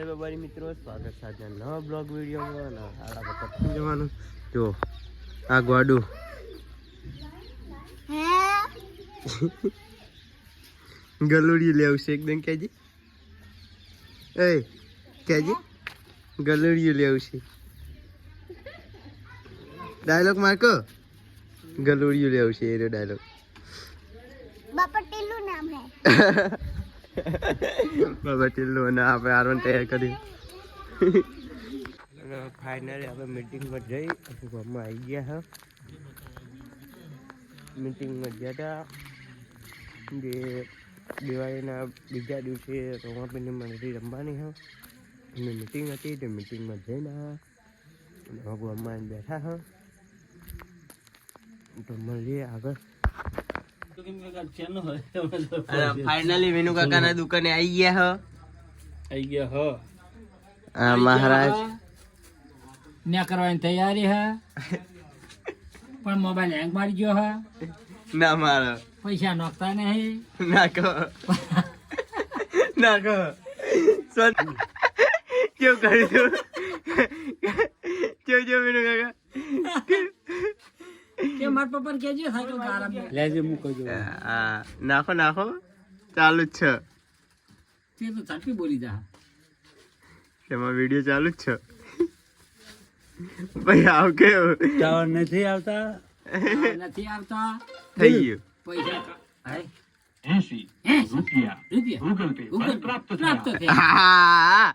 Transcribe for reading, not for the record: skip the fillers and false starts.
બાબારી મિત્રો સ્વાગત છે આજના નવા બ્લોગ વિડીયોમાં આડા પકડી જવાનું જો આ ગોડું ગલુડિયું લેવું છે એકદમ કેજી એ કેજી ગલુડિયું લેવું છે ડાયલોગ માર્કો ગલુડિયું લેવું છે એનો ડાયલોગ બાપા ટીલું નામ હે બાબા ટીલ્લો અને આપણે આરવન તૈયાર કર્યું અને ફાઇનલી આપણે મીટિંગમાં જઈ પછી ઘરમાં આવી ગયા હા મીટિંગમાં ગયા હતા જે દિવાળીના બીજા દિવસે રોમાપીની મંડળી રમવાની હા એની મીટિંગ હતી તે મીટિંગમાં જઈને હા ઘરમાં બેઠા હા તો મળીએ આગળ ફાઇનલી વિનુ કાકા ના દુકાને આવી ગયા હ હા મહારાજ ને કરવાની તૈયારી હે પણ મોબાઈલ હેંગ મારી ગયો હે ના મારો પૈસા નોખતા નહીં ના કહો ના કહો કેવું કર્યું કેવું વિનુ કાકા કે માર પપ્પા કેજો સાયકલ ખરાબ લેજે મૂકજો હા નાખો નાખો ચાલુ જ છે તે તો ઝડપી બોલી જા એમાં વિડીયો ચાલુ જ છે ભાઈ આવ કેવું ટાવર નથી આવતા થઈ ગયું પૈસા હાય 80 રૂપિયા રૂપિયા ગૂગલ પે પર પ્રાપ્ત થયા થયા હા